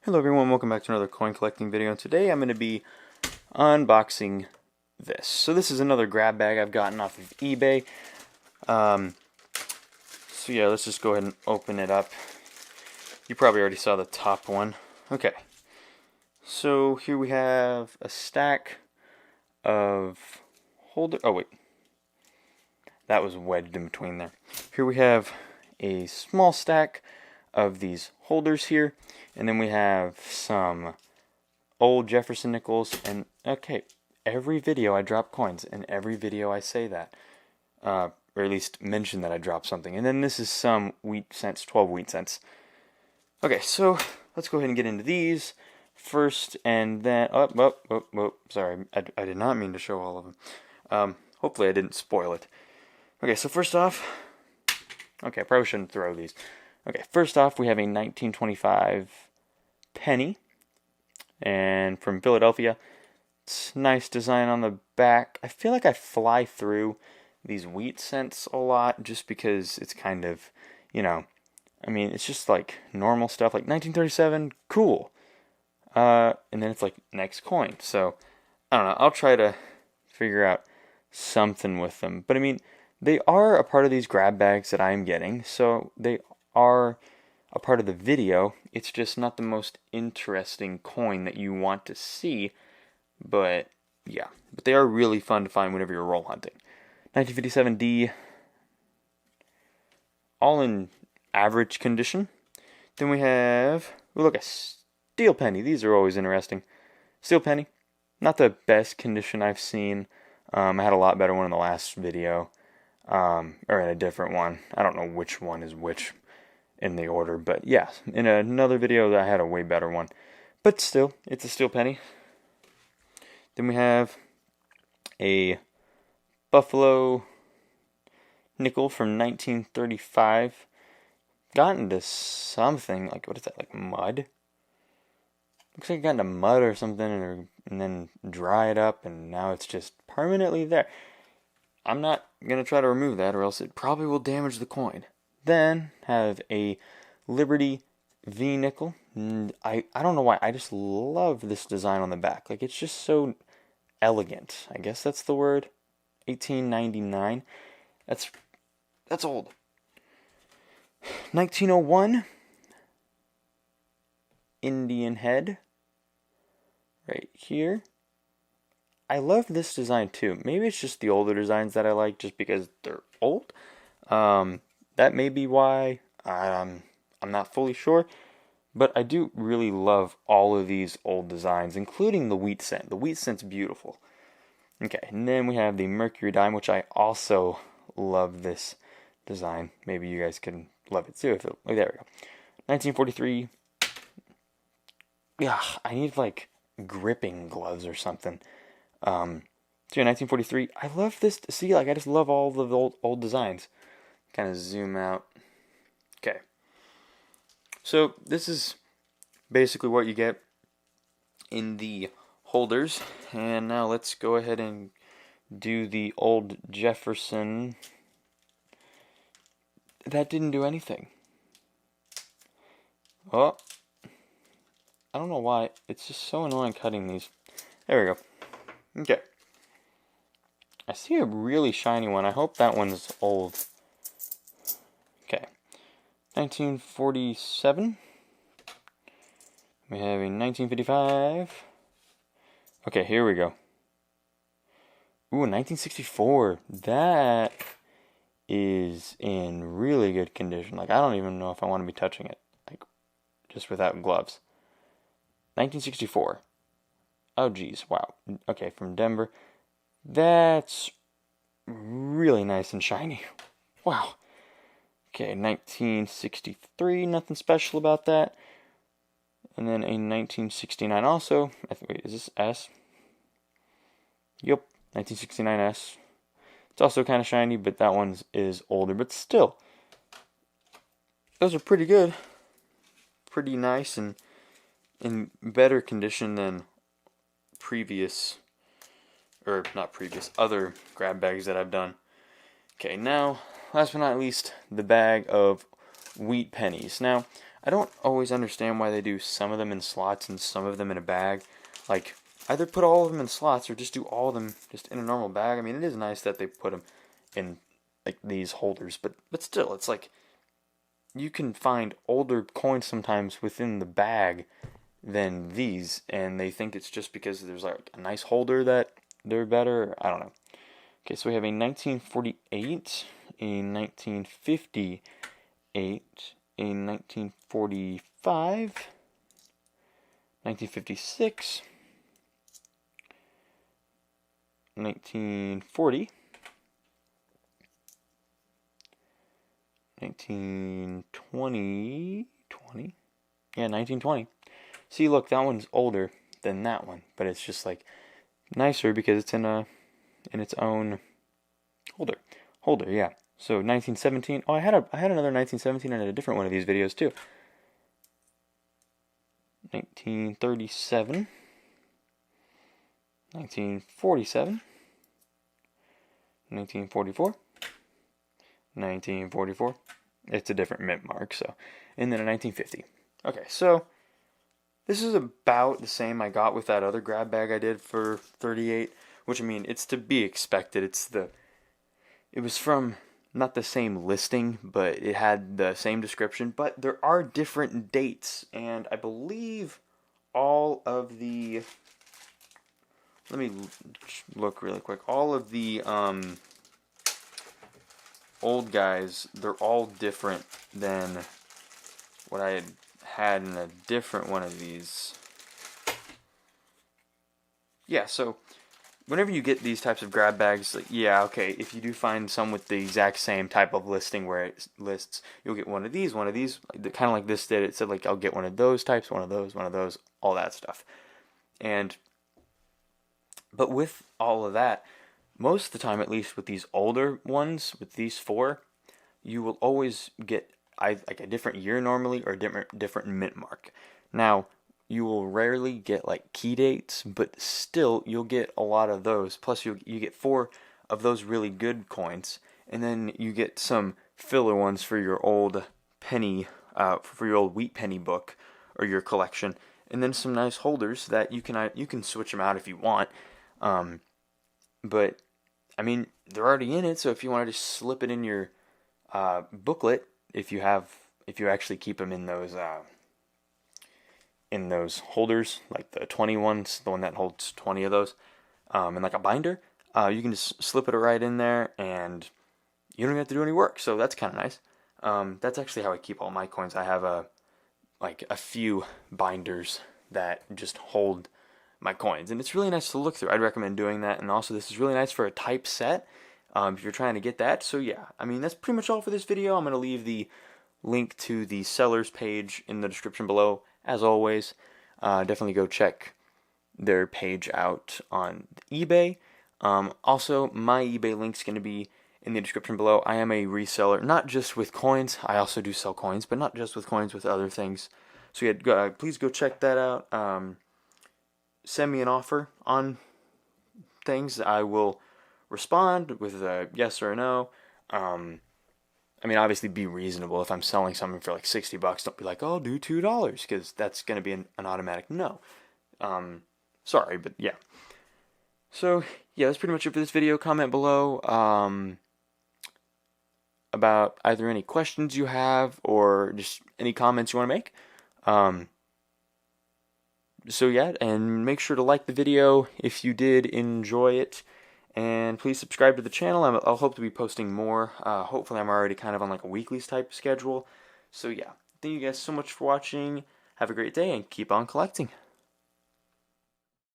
Hello everyone, welcome back to another coin collecting video. Today I'm going to be unboxing this. So this is another grab bag I've gotten off of eBay. So yeah, let's just go ahead and open it up. You probably already saw the top one. Okay, so here we have a stack of oh wait, that was wedged in between there. Here we have a small stack of these holders here, and then we have some old Jefferson nickels. And okay, every video I drop coins, and every video I say that, or at least mention that I dropped something. And then this is some wheat cents, 12 wheat cents. Okay, so let's go ahead and get into these first, and then sorry, I did not mean to show all of them. Hopefully I didn't spoil it. Okay, so first off, okay, I probably shouldn't throw these. Okay, first off, we have a 1925 penny, and from Philadelphia. It's nice design on the back. I feel like I fly through these wheat cents a lot just because it's kind of, I mean, it's just like normal stuff, like 1937, cool. And then it's like next coin. So, I don't know, I'll try to figure out something with them. But I mean, they are a part of these grab bags that I'm getting, so they are a part of the video. It's just not the most interesting coin that you want to see, but yeah, but they are really fun to find whenever you're roll hunting. 1957D, all in average condition. Then we have, look, a steel penny. These are always interesting. Steel penny, not the best condition I've seen. I had a lot better one in the last video, or in a different one. I don't know which one is which in the order, but yeah, in another video I had a way better one. But still, it's a steel penny. Then we have a Buffalo nickel from 1935. Got into something, like, what is that, like mud? Looks like it got into mud or something, and then dry it up, and now it's just permanently there. I'm not going to try to remove that, or else it probably will damage the coin. Then have a Liberty V nickel. I don't know why, I just love this design on the back. Like, it's just so elegant. I guess that's the word. 1899. That's old. 1901 Indian head right here. I love this design too. Maybe it's just the older designs that I like just because they're old. That may be why. I'm not fully sure. But I do really love all of these old designs, including the wheat cent. The wheat cent's beautiful. Okay, and then we have the Mercury dime, which I also love this design. Maybe you guys can love it too. There we go. 1943. Yeah, I need like gripping gloves or something. So yeah, 1943. I love this. See, like, I just love all the old designs. Kind of zoom out. Okay. So this is basically what you get in the holders. And now let's go ahead and do the old Jefferson. That didn't do anything. Oh, I don't know why. It's just so annoying cutting these. There we go. Okay. I see a really shiny one. I hope that one's old. Okay. 1947. We have a 1955. Okay, here we go. Ooh, 1964. That is in really good condition. Like, I don't even know if I want to be touching it. Like, just without gloves. 1964. Oh, geez. Wow. Okay, from Denver. That's really nice and shiny. Wow. Okay, 1963. Nothing special about that. And then a 1969 also. Wait, is this S? Yep, 1969S. It's also kind of shiny, but that one is older. But still, those are pretty good. Pretty nice and in better condition than other grab bags that I've done. Okay, now, last but not least, the bag of wheat pennies. Now, I don't always understand why they do some of them in slots and some of them in a bag. Like, either put all of them in slots or just do all of them just in a normal bag. I mean, it is nice that they put them in like these holders, but still, it's like you can find older coins sometimes within the bag than these, and they think it's just because there's like a nice holder that they're better. I don't know. Okay, so we have a 1948, a 1958, a 1945, 1956, 1940, 1920, yeah, 1920. See, look, that one's older than that one, but it's just like nicer because it's in its own holder. Yeah. So 1917. Oh, I had another 1917 in a different one of these videos too. 1937, 1947, 1944, 1944. It's a different mint mark, so. And then a 1950. Okay, so this is about the same I got with that other grab bag I did for 38, which, I mean, it's to be expected. It was from not the same listing, but it had the same description, but there are different dates, and I believe all of the, let me look really quick, all of the old guys, they're all different than what I had in a different one of these. Yeah, so whenever you get these types of grab bags, like, yeah, okay, if you do find some with the exact same type of listing where it lists, you'll get one of these, kind of like this did. It said, like, I'll get one of those types, one of those, all that stuff. But with all of that, most of the time, at least with these older ones, with these four, you will always get like a different year normally, or a different mint mark. Now, you will rarely get like key dates, but still you'll get a lot of those. Plus you get 4 of those really good coins, and then you get some filler ones for your old penny, for your old wheat penny book or your collection, and then some nice holders that you can switch them out if you want. But I mean, they're already in it, so if you want to just slip it in your booklet, if you actually keep them in those holders, like the 20 ones, the one that holds 20 of those, in like a binder, you can just slip it right in there, and you don't have to do any work. So that's kind of nice. That's actually how I keep all my coins. I have a few binders that just hold my coins, and it's really nice to look through. I'd recommend doing that, and also this is really nice for a type set, if you're trying to get that. So yeah, I mean, that's pretty much all for this video. I'm going to leave the link to the seller's page in the description below, as always. Definitely go check their page out on eBay. Also, my eBay link's going to be in the description below. I am a reseller, not just with coins. I also do sell coins, but not just with coins, with other things. So yeah, please go check that out. Send me an offer on things. I will respond with a yes or a no. I mean, obviously be reasonable. If I'm selling something for like $60, don't be like, oh, I'll do $2, because that's going to be an automatic no. Sorry, but yeah. So, yeah, that's pretty much it for this video. Comment below about either any questions you have or just any comments you want to make. So yeah, and make sure to like the video if you did enjoy it. And please subscribe to the channel. I'll hope to be posting more. Hopefully I'm already kind of on like a weekly type schedule. So yeah, thank you guys so much for watching. Have a great day and keep on collecting.